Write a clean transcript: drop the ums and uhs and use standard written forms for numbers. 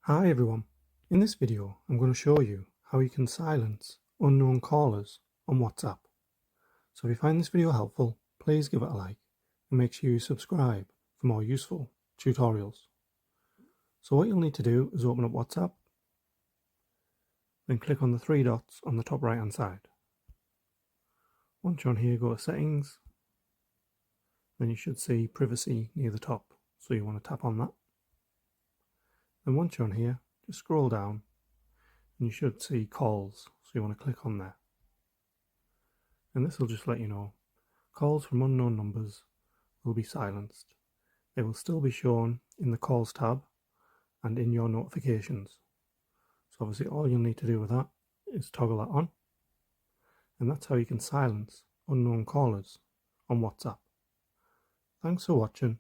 Hi everyone, in this video I'm going to show you how you can silence unknown callers on WhatsApp. So if you find this video helpful, please give it a like and make sure you subscribe for more useful tutorials. So what you'll need to do is open up WhatsApp, then click on the three dots on the top right hand side. Once you're on here, go to settings, then you should see privacy near the top, so you want to tap on that. Then once you're on here, just scroll down and you should see calls, so you want to click on there. And this will just let you know calls from unknown numbers will be silenced. They will still be shown in the calls tab and in your notifications. So obviously all you'll need to do with that is toggle that on, and that's how you can silence unknown callers on WhatsApp. Thanks for watching,